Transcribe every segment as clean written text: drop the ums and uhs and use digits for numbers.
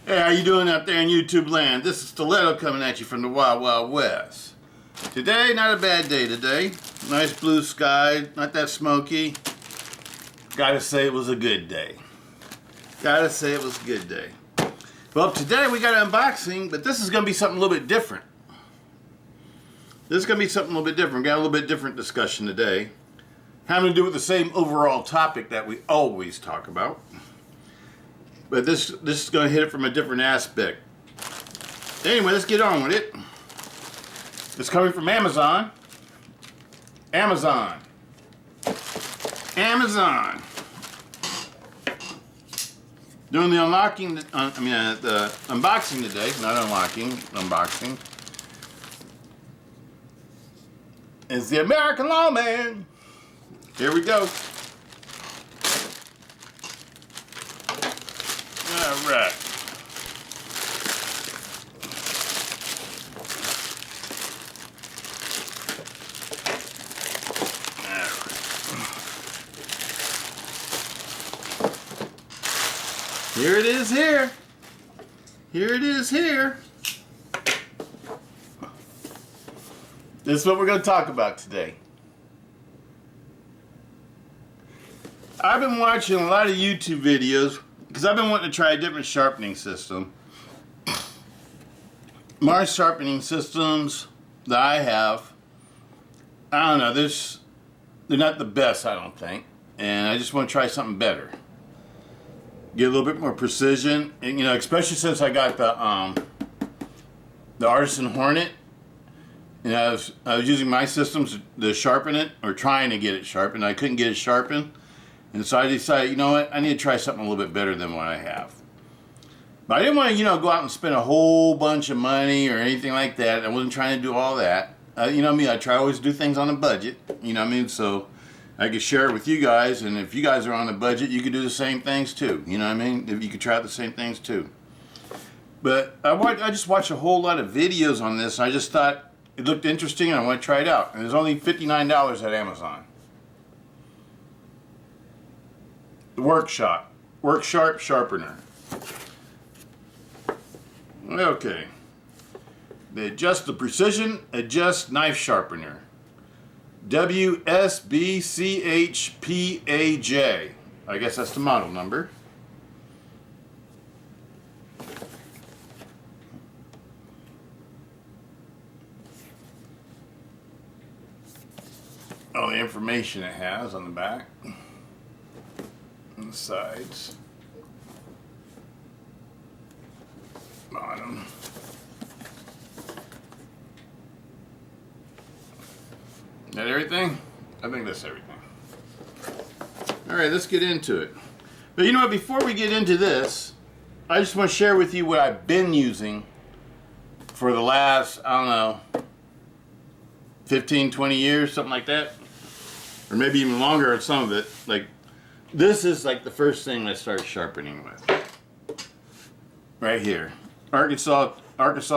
Hey, how you doing out there in YouTube land? This is Stiletto coming at you from the Wild Wild West. Today, not a bad day today. Nice blue sky, not that smoky. Gotta say it was a good day. Gotta say it was a good day. Well, today we got an unboxing, but this is gonna be something a little bit different. This is gonna be something a little bit different. We got a little bit different discussion today. Having to do with the same overall topic that we always talk about. But this is going to hit it from a different aspect. Anyway, let's get on with it. It's coming from Amazon. Amazon. Doing the unlocking, the unboxing today. Not unlocking, unboxing. It's the American Lawman. Here we go. All right. Here it is here. Here it is here. This is what we're going to talk about today. I've been watching a lot of YouTube videos because I've been wanting to try a different sharpening system. My sharpening systems that I have, I don't know, they're not the best, I don't think. And I just want to try something better. Get a little bit more precision. And, you know, especially since I got the Artisan Hornet. And I was using my systems to sharpen it, or trying to get it sharpened. I couldn't get it sharpened. And so I decided, you know what, I need to try something a little bit better than what I have. But I didn't want to, you know, go out and spend a whole bunch of money or anything like that. I wasn't trying to do all that. You know what I mean? I try always to do things on a budget. You know what I mean? So I could share it with you guys. And if you guys are on a budget, you could do the same things too. You know what I mean? If you could try the same things too. But I just watched a whole lot of videos on this. And I just thought it looked interesting and I want to try it out. And it was only $59 at Amazon. Work Sharp Sharpener. Okay. The Precision Adjust Knife Sharpener. WSBCHPAJ. I guess that's the model number. All the information it has on the back. The sides, bottom. Is that everything? I think that's everything. All right, let's get into it. But you know what, before we get into this, I just want to share with you what I've been using for the last, I don't know, 15, 20 years, something like that. Or maybe even longer on some of it. Like, this is like the first thing I started sharpening with. Right here. Arkansas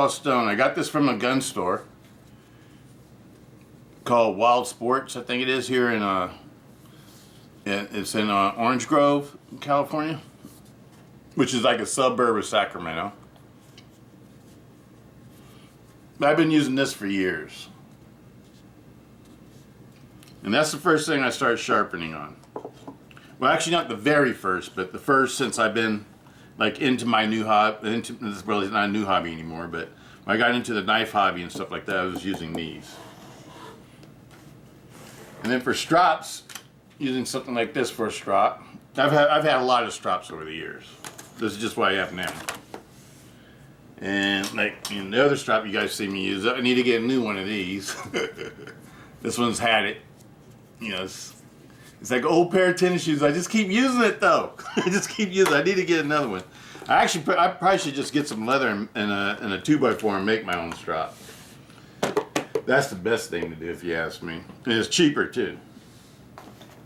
Stone. I got this from a gun store called Wild Sports, I think it is, here in it's in Orange Grove, California, which is like a suburb of Sacramento. I've been using this for years. And that's the first thing I started sharpening on. Well, actually not the very first, but the first since I've been like into my new hobby. This is really not a new hobby anymore, but when I got into the knife hobby and stuff like that, I was using these. And then for strops, using something like this for a strop. I've had a lot of strops over the years. This is just what I have now. And like in the other strop you guys see me use, I need to get a new one of these. This one's had it. You know, it's like an old pair of tennis shoes. I just keep using it though. I just keep using it. I need to get another one. I probably should just get some leather and a 2x4 and make my own strap. That's the best thing to do if you ask me. And it's cheaper too.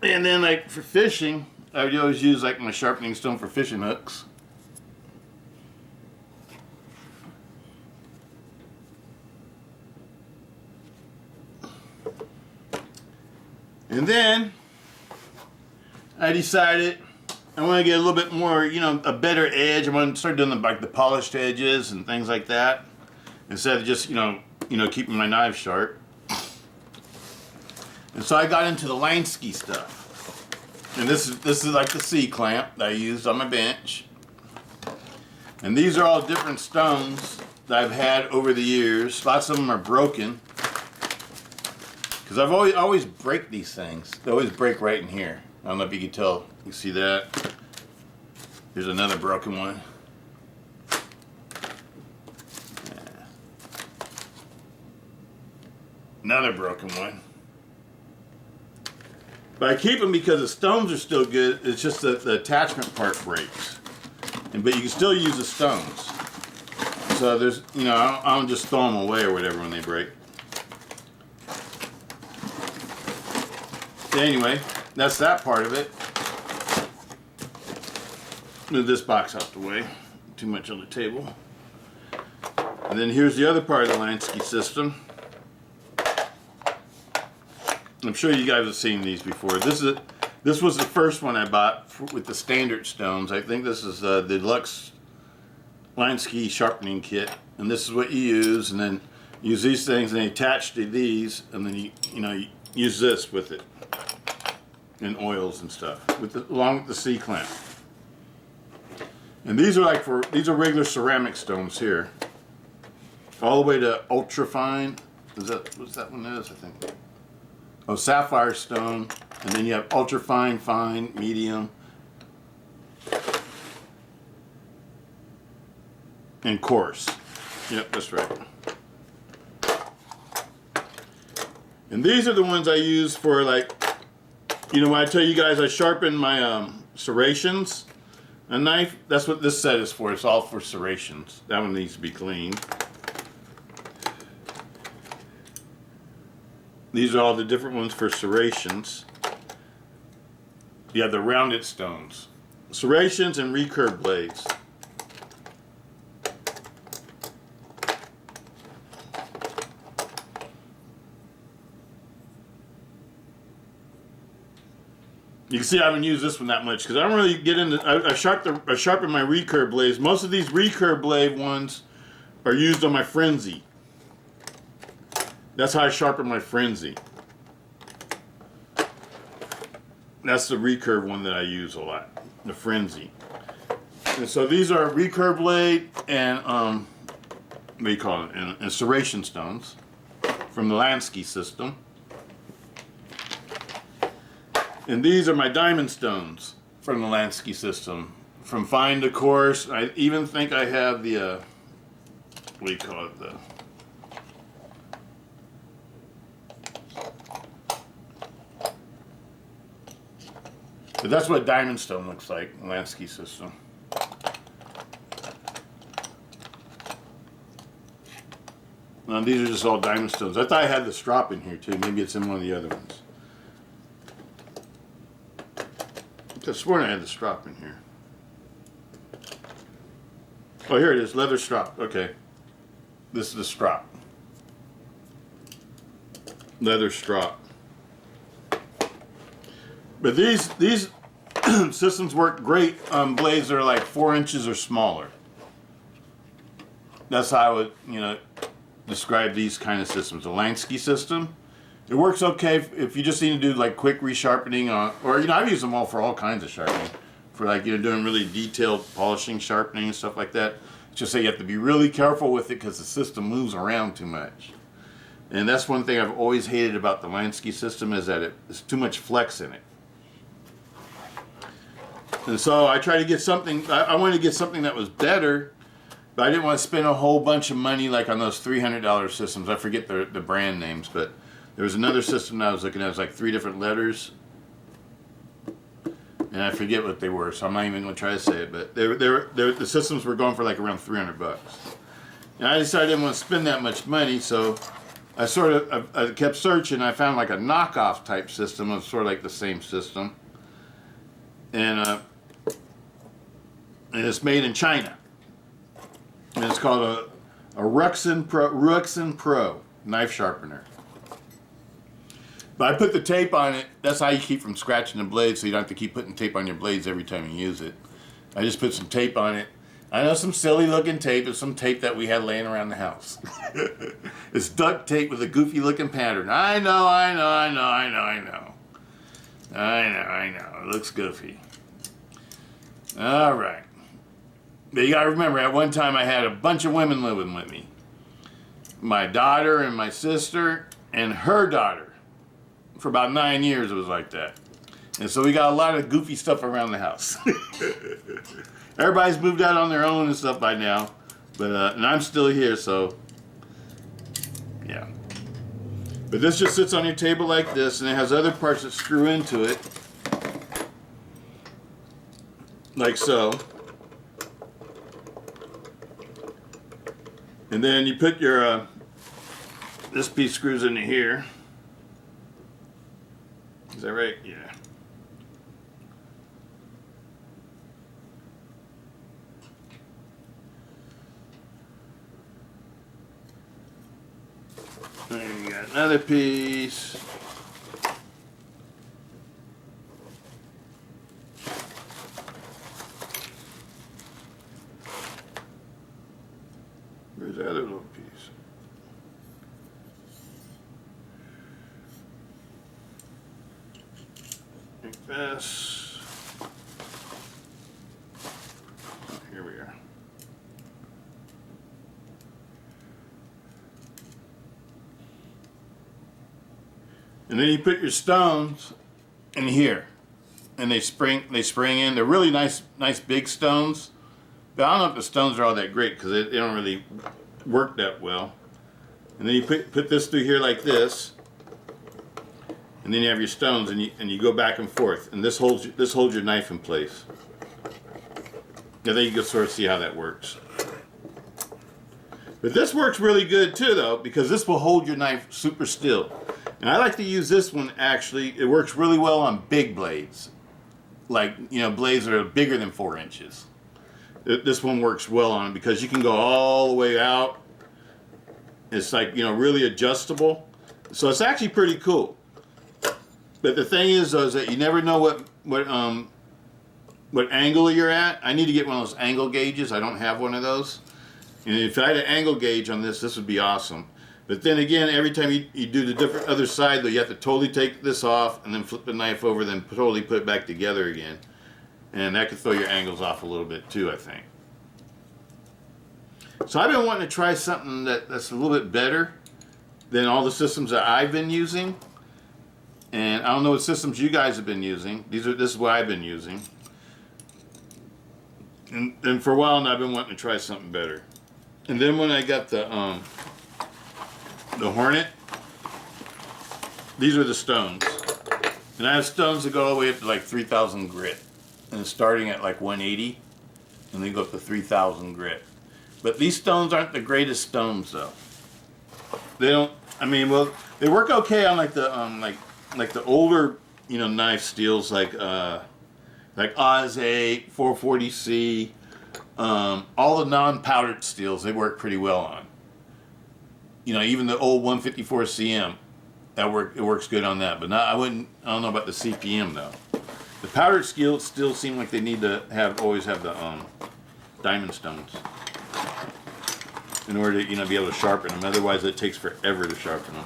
And then like for fishing, I would always use like my sharpening stone for fishing hooks. And then I decided I want to get a little bit more, you know, a better edge. I want to start doing like the polished edges and things like that, instead of just, you know, keeping my knife sharp. And so I got into the Lansky stuff. And this is like the C-clamp that I used on my bench. And these are all different stones that I've had over the years. Lots of them are broken. Because I've always break these things. They always break right in here. I don't know if you can tell. You see that? Here's another broken one. Another broken one. But I keep them because the stones are still good. It's just that the attachment part breaks. But you can still use the stones. So there's, you know, I don't just throw them away or whatever when they break. Anyway, that's that part of it. Move this box out the way. Too much on the table. And then here's the other part of the Lansky system. I'm sure you guys have seen these before. This was the first one I bought with the standard stones. I think this is the deluxe Lansky sharpening kit, and this is what you use. And then use these things and they attach to these, and then you use this with it, and oils and stuff along with the C-clamp. And these are these are regular ceramic stones here, all the way to ultra fine. What's that one is? I think. Oh, sapphire stone, and then you have ultra fine, fine, medium, and coarse. Yep, that's right. And these are the ones I use for, like, you know, when I tell you guys I sharpen my serrations, a knife, that's what this set is for. It's all for serrations. That one needs to be cleaned. These are all the different ones for serrations. You have the rounded stones. Serrations and recurve blades. You can see I haven't used this one that much because I don't really get into. I sharpen my recurve blades. Most of these recurve blade ones are used on my frenzy. That's how I sharpen my frenzy. That's the recurve one that I use a lot, the frenzy. And so these are recurve blade and what do you call it? And serration stones from the Lansky system. And these are my diamond stones from the Lansky system, from fine to coarse. I even think I have the what do you call it? But that's what diamond stone looks like, Lansky system. Now these are just all diamond stones. I thought I had the strop in here too. Maybe it's in one of the other ones. I could have sworn I had the strop in here. Oh, here it is, leather strop. Okay. This is the strop. Leather strop. But these systems work great on blades that are like 4 inches or smaller. That's how I would, you know, describe these kind of systems. The Lansky system, it works okay if you just need to do like quick resharpening on, or, you know, I've used them all for all kinds of sharpening. For, like, you know, doing really detailed polishing, sharpening and stuff like that. It's just that you have to be really careful with it because the system moves around too much. And that's one thing I've always hated about the Lansky system, is that there's too much flex in it. And so I tried to get something, I wanted to get something that was better, but I didn't want to spend a whole bunch of money like on those $300 systems. I forget the brand names, but there was another system that I was looking at. It was like 3 different letters. And I forget what they were, so I'm not even going to try to say it, but the systems were going for like around $300. And I decided I didn't want to spend that much money, so I kept searching. I found like a knockoff type system of sort of like the same system. And it's made in China. And it's called a Ruxin Pro knife sharpener. But I put the tape on it. That's how you keep from scratching the blade, so you don't have to keep putting tape on your blades every time you use it. I just put some tape on it. I know some silly looking tape. It's some tape that we had laying around the house. It's duct tape with a goofy looking pattern. I know. It looks goofy. All right. But you gotta remember, at one time I had a bunch of women living with me. My daughter and my sister and her daughter. For about 9 years it was like that. And so we got a lot of goofy stuff around the house. Everybody's moved out on their own and stuff by now. But and I'm still here, so yeah. But this just sits on your table like this, and it has other parts that screw into it. Like so. And then you put your, this piece screws into here. Is that right? Yeah. And you got another piece. Where's the other little piece? Like this. Oh, here we are. And then you put your stones in here, and they spring in. They're really nice big stones. But I don't know if the stones are all that great because they don't really work that well. And then you put this through here like this, and then you have your stones, and you go back and forth, and this holds your knife in place. And then you can sort of see how that works. But this works really good too, though, because this will hold your knife super still. And I like to use this one, actually. It works really well on big blades. Like, you know, blades that are bigger than 4 inches. This one works well on it because you can go all the way out. It's like, you know, really adjustable. So it's actually pretty cool. But the thing is, though, is that you never know what angle you're at. I need to get one of those angle gauges. I don't have one of those. And if I had an angle gauge on this would be awesome. But then again, every time you do the different other side, though, you have to totally take this off and then flip the knife over, then totally put it back together again. And that could throw your angles off a little bit too, I think. So I've been wanting to try something that's a little bit better than all the systems that I've been using. And I don't know what systems you guys have been using. This is what I've been using. And for a while now, I've been wanting to try something better. And then when I got the Hornet, these are the stones. And I have stones that go all the way up to like 3,000 grit. And it's starting at like 180, and they go up to 3,000 grit. But these stones aren't the greatest stones, though. They don't. I mean, well, they work okay on like the like the older, you know, knife steels like Oz 8, 440C, all the non-powdered steels. They work pretty well on. You know, even the old 154 CM, it works good on that. But not, I don't know about the CPM though. The powdered steels still seem like they need to always have the diamond stones in order to, you know, be able to sharpen them. Otherwise, it takes forever to sharpen them.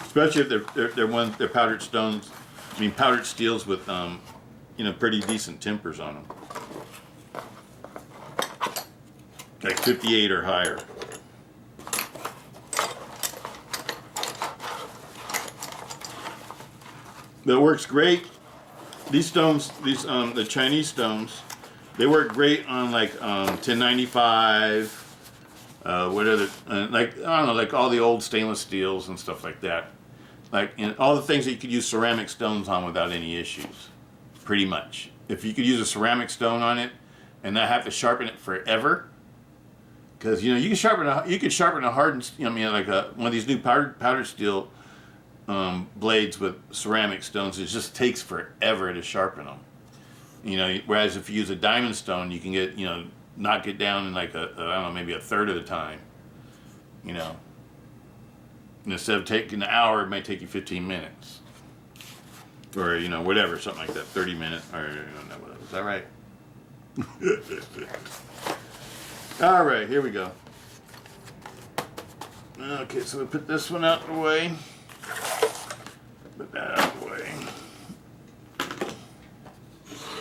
Especially if they're powdered stones. I mean, powdered steels with you know, pretty decent tempers on them, like 58 or higher. That works great. These stones, the Chinese stones, they work great on like 1095, what other, like, I don't know, like all the old stainless steels and stuff like that. Like, and all the things that you could use ceramic stones on without any issues, pretty much. If you could use a ceramic stone on it and not have to sharpen it forever, because, you know, you could sharpen a hardened, you know, I mean, like one of these new powdered steel blades with ceramic stones, it just takes forever to sharpen them. You know, whereas if you use a diamond stone, you can get, you know, knock it down in like I don't know, maybe a third of the time. You know, instead of taking an hour, it might take you 15 minutes. Or, you know, whatever, something like that, 30 minutes, or, I don't know, whatever. Is that right? All right, here we go. Okay, so we put this one out of the way. Put that out of the way.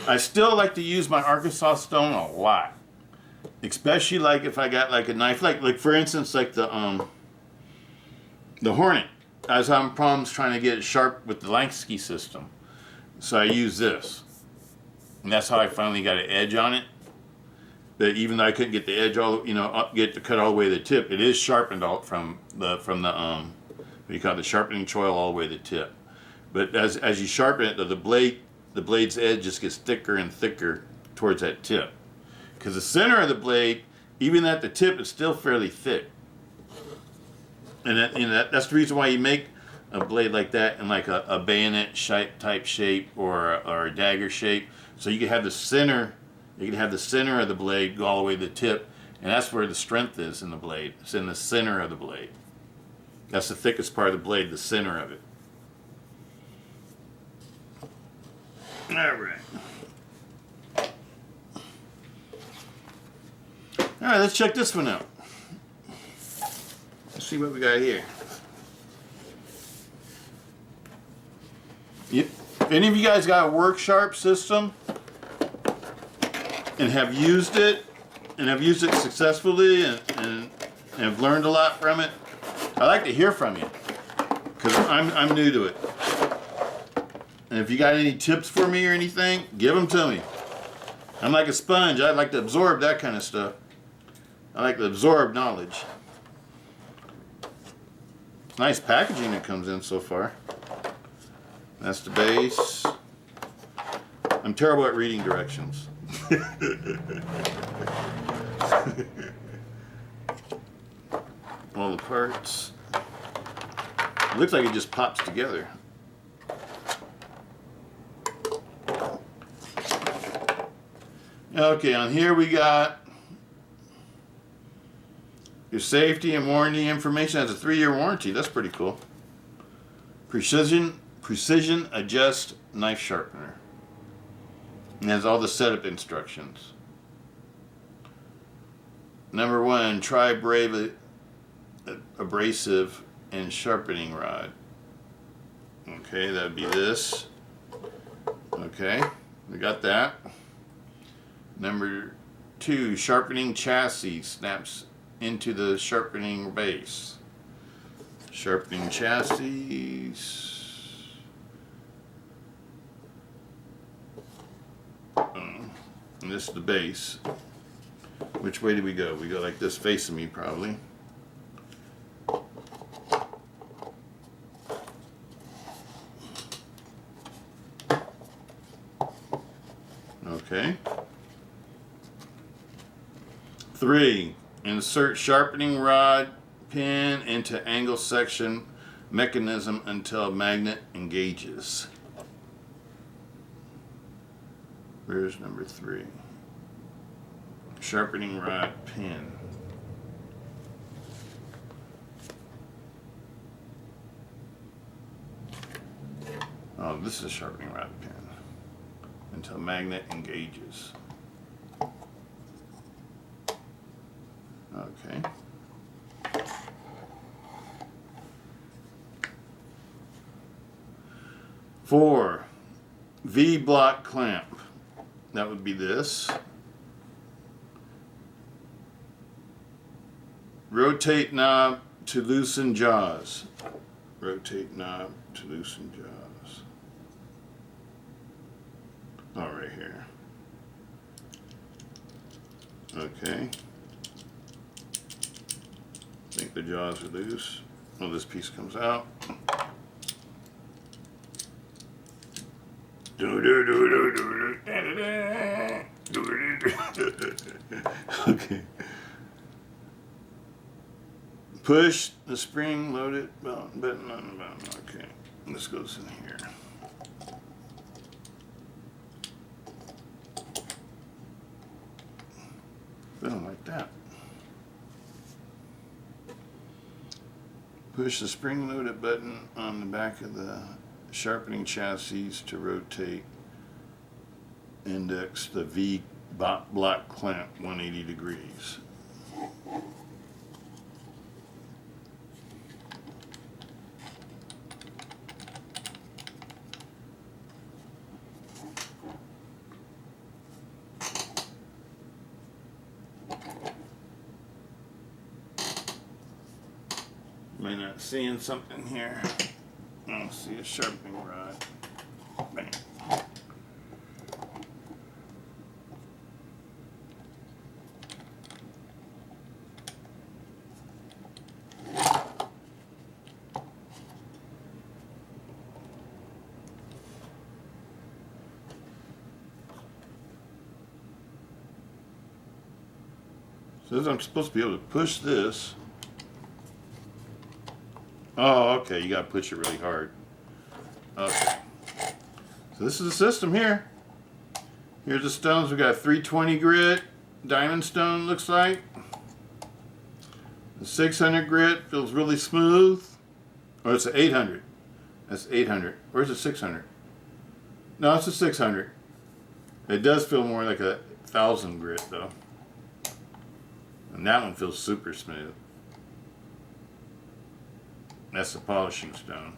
I still like to use my Arkansas stone a lot. Especially like if I got like a knife, like for instance, like the Hornet. I was having problems trying to get it sharp with the Lansky system. So I use this. And that's how I finally got an edge on it. But even though I couldn't get the edge all, you know, get the cut all the way to the tip, it is sharpened all from the what do you call it, the sharpening choil all the way to the tip. But as you sharpen it, the blade's edge just gets thicker and thicker towards that tip. Because the center of the blade, even at the tip, is still fairly thick. And that's the reason why you make a blade like that in like a bayonet type shape or a dagger shape. So you can have the center. You can have the center of the blade go all the way to the tip, and that's where the strength is in the blade. It's in the center of the blade. That's the thickest part of the blade, the center of it. All right. All right, let's check this one out. Let's see what we got here. If any of you guys got a work sharp system and have used it successfully and have learned a lot from it, I'd like to hear from you because I'm new to it. And if you got any tips for me or anything, give them to me. I'm like a sponge. I like to absorb that kind of stuff. I like to absorb knowledge. Nice packaging that comes in so far. That's the base. I'm terrible at reading directions. All the parts. It looks like it just pops together. Okay, on here we got your safety and warranty information. Has a 3-year warranty. That's pretty cool. Precision adjust knife sharpener. And has all the setup instructions. Number 1, try brave abrasive and sharpening rod. Okay, that'd be this. Okay, we got that. Number 2, sharpening chassis snaps into the sharpening base. Sharpening chassis. And this is the base. Which way do we go? We go like this, facing me probably. Okay. 3, insert sharpening rod pin into angle section mechanism until magnet engages. Where's number 3? Sharpening rod pin. Oh, this is a sharpening rod pin. Until magnet engages. Okay. 4, V-block clamp. That would be this. Rotate knob to loosen jaws. Rotate knob to loosen jaws. Oh, right here. Okay. I think the jaws are loose. Oh, this piece comes out. Okay. Push the spring loaded button on the bottom. Okay. This goes in here. Boom, like that. Push the spring-loaded button on the back of the sharpening chassis to rotate index the V block clamp 180 degrees. May not seeing something here. I don't see a sharpening rod. Bang. Says I'm supposed to be able to push this. Oh, okay, you gotta push it really hard. Okay. So this is the system here. Here's the stones. We got 320 grit, diamond stone looks like. The 600 grit feels really smooth. Oh, it's an 800. That's 800. Where's the 600? No, it's a 600. It does feel more like a 1000 grit though. And that one feels super smooth. That's the polishing stone.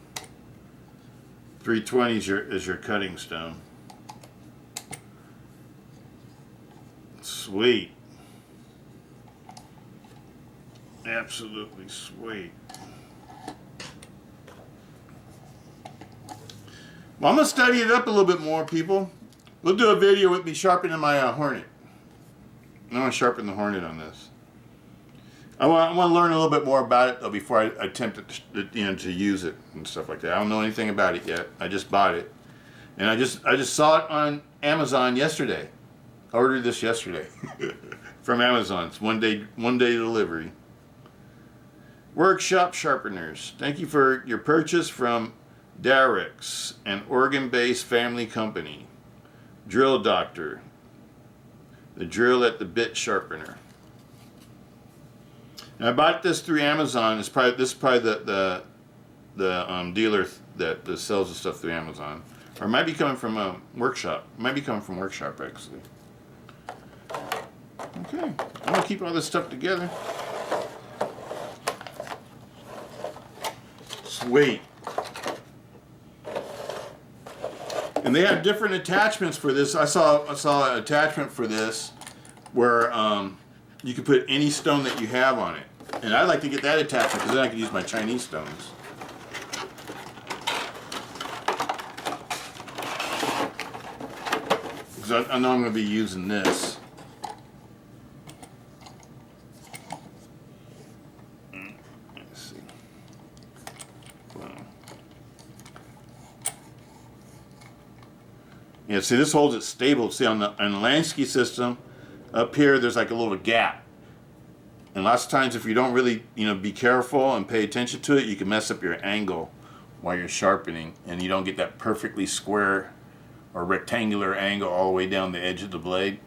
320 is your cutting stone. Sweet. Absolutely sweet. Well, I'm going to study it up a little bit more, people. We'll do a video with me sharpening my Hornet. I'm going to sharpen the Hornet on this. I want to learn a little bit more about it though before I attempt to use it and stuff like that. I don't know anything about it yet. I just bought it, and I just saw it on Amazon yesterday. I ordered this yesterday from Amazon. It's one day delivery. Workshop Sharpeners. Thank you for your purchase from Darix, an Oregon-based family company. Drill Doctor. The drill at the bit sharpener. And I bought this through Amazon. This is probably the dealer that sells the stuff through Amazon, or it might be coming from a workshop. It might be coming from workshop actually. Okay, I'm gonna keep all this stuff together. Sweet. And they have different attachments for this. I saw an attachment for this where you can put any stone that you have on it. And I'd like to get that attachment because then I can use my Chinese stones. Because I know I'm going to be using this. Let's see. Wow. Yeah, see, this holds it stable. See, on the Lansky system, up here, there's like a little gap. And lots of times if you don't really, be careful and pay attention to it, you can mess up your angle while you're sharpening, and you don't get that perfectly square or rectangular angle all the way down the edge of the blade.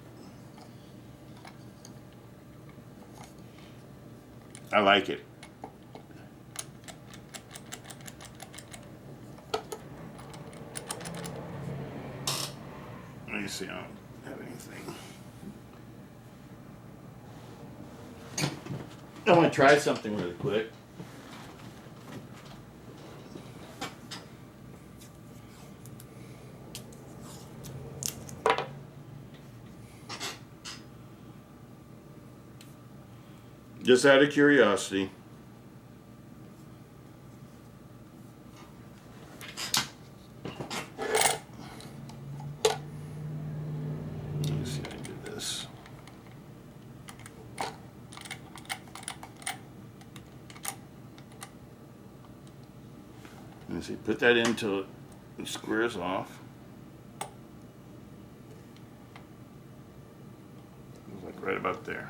I like it. Let me see, I don't have anything. I want to try something really quick. Just out of curiosity. Let me see how I do this. Let me see, put that in until it squares off. It's like right about there.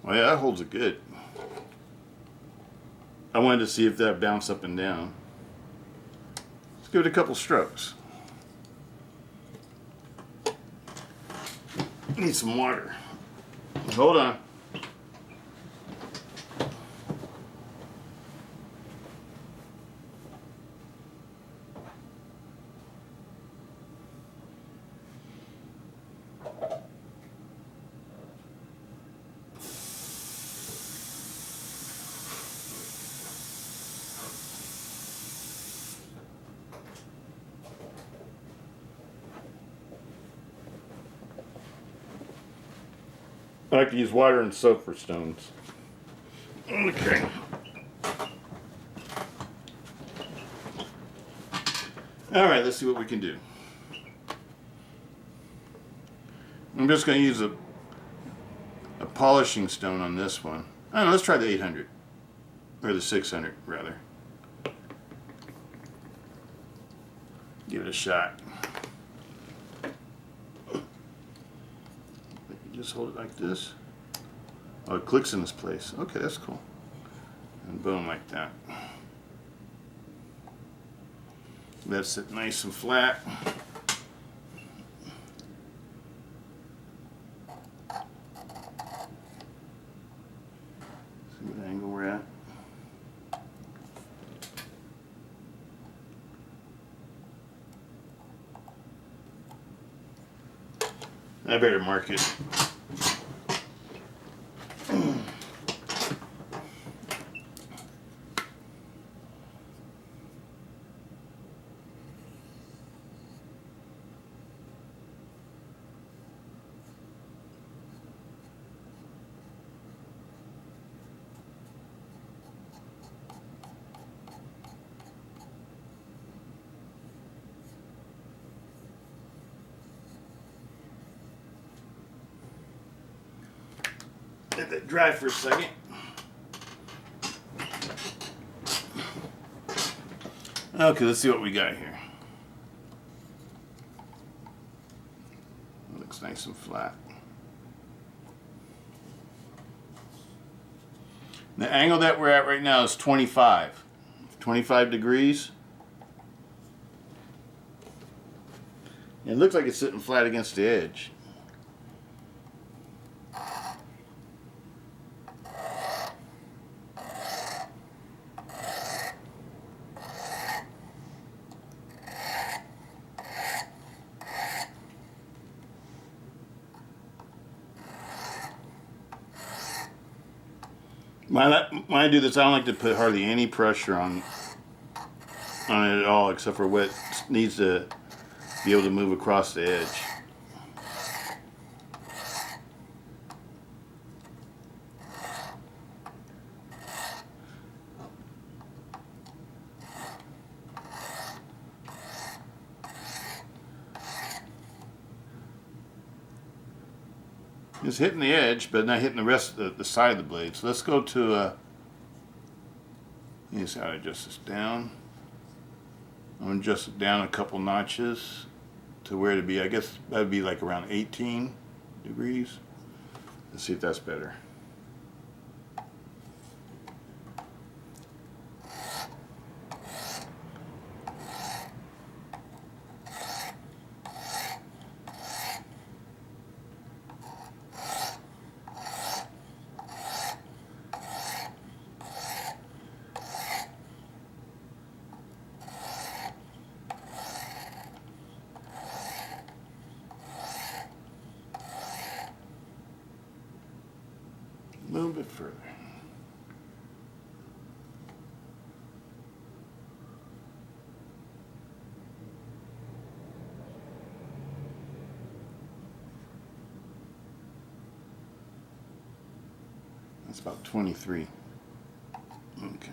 Well, yeah, that holds it good. I wanted to see if that bounced up and down. Let's give it a couple strokes. Need some water. Hold on. I like to use water and soap for stones. Okay. All right, let's see what we can do. I'm just going to use a polishing stone on this one. I don't know, let's try the 800. Or the 600, rather. Give it a shot. Just hold it like this. Oh, it clicks in this place. Okay, that's cool. And boom, like that. That's it nice and flat. See what angle we're at. I better mark it. Let that dry for a second. Okay, let's see what we got here. Looks nice and flat. The angle that we're at right now is 25 degrees. It looks like it's sitting flat against the edge. When I do this, I don't like to put hardly any pressure on it at all, except for what needs to be able to move across the edge. It's hitting the edge, but not hitting the rest of the side of the blade. So let's go to, here's how to adjust this down. I'm going to adjust it down a couple notches to where to be. I guess that would be like around 18 degrees. Let's see if that's better. A little bit further. That's about 23. Okay.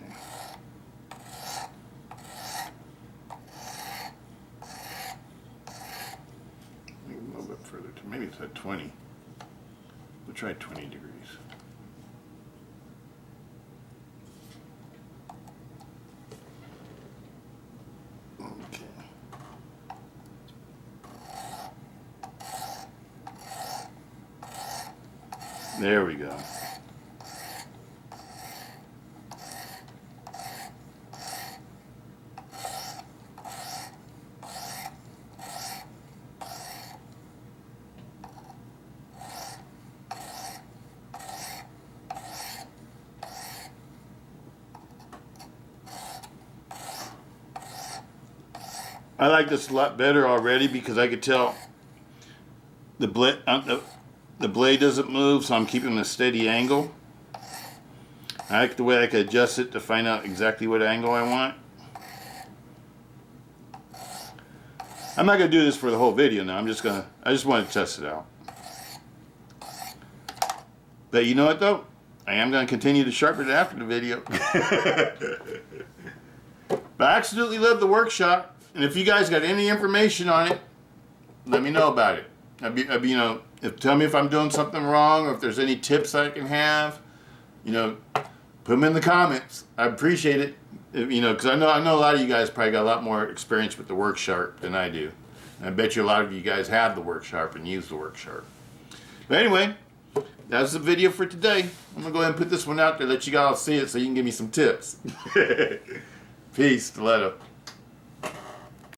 Maybe a little bit further to maybe it's at 20. We'll try 20 degrees. There we go. I like this a lot better already because I could tell the blade doesn't move, so I'm keeping a steady angle. I like the way I can adjust it to find out exactly what angle I want. I'm not going to do this for the whole video now. I just want to test it out. But you know what though? I am going to continue to sharpen it after the video. But I absolutely love the workshop. And if you guys got any information on it, let me know about it. You know, tell me if I'm doing something wrong or if there's any tips I can have. You know, put them in the comments. I appreciate it. You know, because I know a lot of you guys probably got a lot more experience with the work sharp than I do. And I bet you a lot of you guys have the work sharp and use the work sharp. But anyway, that's the video for today. I'm gonna go ahead and put this one out there, let you guys see it so you can give me some tips. Peace, Stiletto.